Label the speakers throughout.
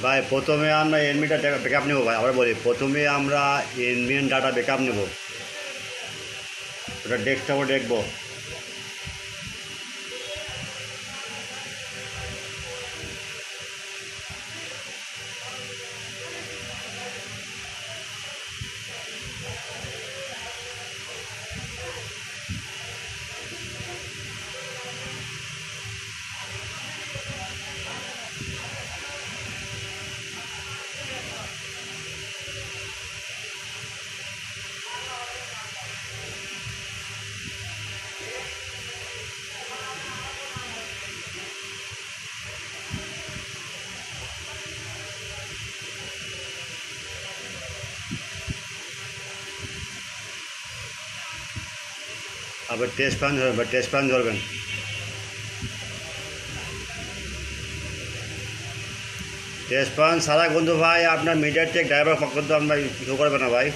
Speaker 1: ভাই প্রথমে আমরা এনবিটা ব্যাকআপ নেব ভাই, আবার বলি প্রথমে আমরা এনবিএন ডাটা ব্যাকআপ নেব, ওটা ডেস্কটপে দেখবো। আবার টেস্ট প্যান ধরবেন, টেস্ট প্যান ধরবেন। টেস্ট প্যান সারা কিন্তু ভাই আপনার মিডিয়ার চেক ড্রাইভার পক্ষ তো আমরা কিছু করবে না ভাই।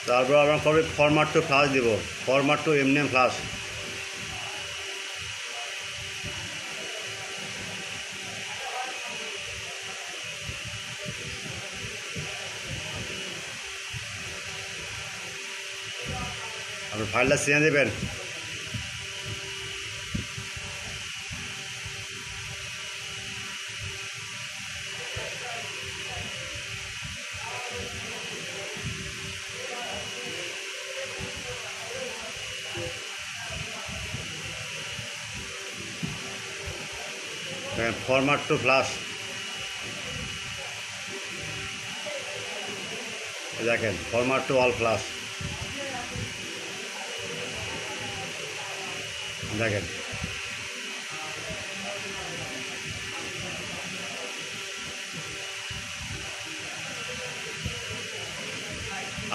Speaker 1: তারপর আমরা ফরম্যাট টু ফ্লাশ দিব, ফরম্যাট টু এমডিএম ফ্লাশ। আপনি ফাইলটা চিনে দেবেন। ফরম্যাট টু ফ্লাশ দেখেন, ফরম্যাট টু অল ফ্লাশ দেখেন।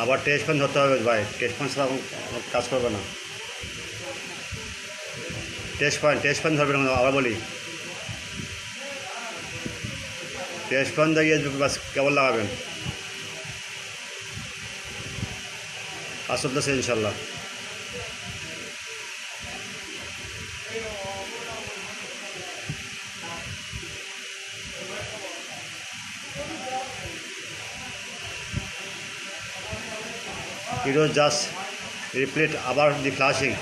Speaker 1: আবার টেস্ট প্যান ধরতে হবে ভাই, টেস্ট প্যান ছাড়া কাজ করবে না। টেস্ট প্যান ধরবেন, আবার বলি টেস্ট প্যান দিয়ে বাস কেবল লাগাবেন, কাজ চলতেছে ইনশাল্লাহ। It was just repeat about the flashing.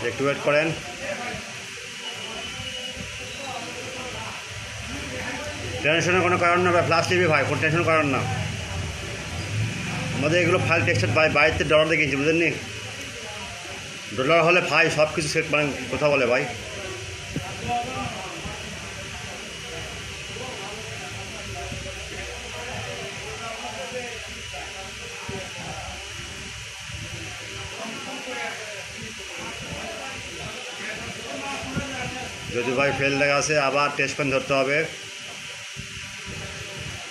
Speaker 1: একটু ওয়েট করেন। টেনশনের কোনো কারণ না ভাই, ফ্লাশ নিবি ভাই, কোনো টেনশন কারণ না। আমাদের এগুলো ফাইল টেক্সটেড বাইরে ডলার দেখিয়েছি, বুঝলেননি? ডলার হলে ভাই সব কিছু সেট মানে কথা বলে ভাই। যদি ভাই ফেল দেখা আছে আবার টেস্ট প্যান ধরতে হবে,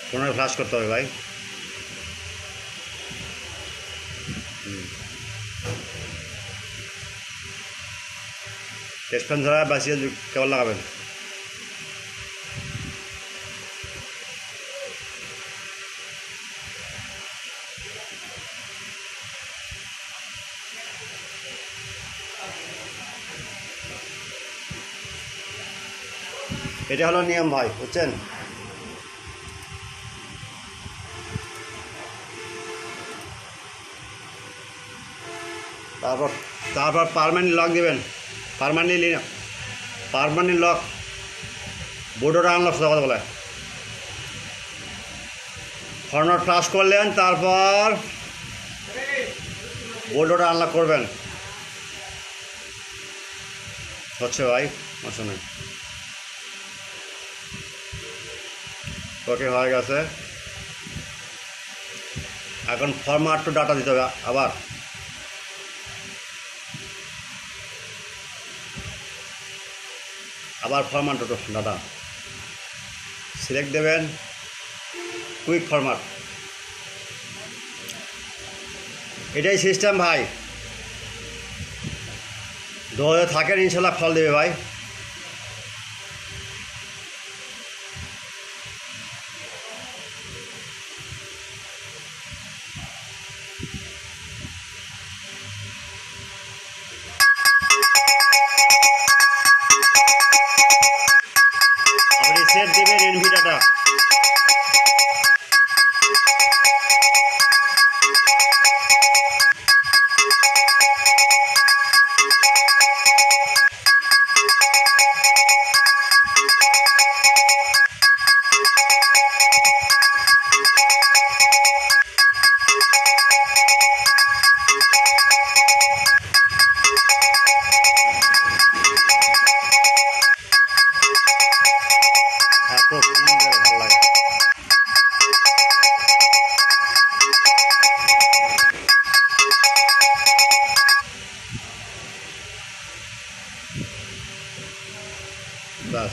Speaker 1: পুনরায় ফ্লাশ করতে হবে ভাই। টেস্ট প্যান ধরা বাঁচিয়ে কেবল লাগাবেন। এটা হলো নিয়ম ভাই, বুঝছেন? তারপর পার্মানেন্ট লক দেবেন, পার্মানেন্ট লক বোর্ডটা আনলক কথা বলে। ফরম্যাট ফ্লাশ করলেন, তারপর বোর্ডটা আনলক করবেন। হচ্ছে ভাই, আসলে ওকে হয়ে গেছে। এখন ফরম্যাট টু ডাটা দিতে হবে আবার। আবার ফরম্যাট ডাটা সিলেক্ট দেবেন, কুইক ফরম্যাট। এটাই সিস্টেম ভাই, ধরে থাকেন ইনশাল্লাহ ফল দেবে ভাই। আপনি সেট দেবেন এনভি ডাটা। ভালো লাগে। বাস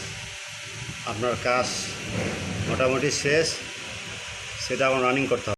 Speaker 1: আপনার কাজ মোটামুটি শেষ, সেটা এখন রানিং করতে হবে।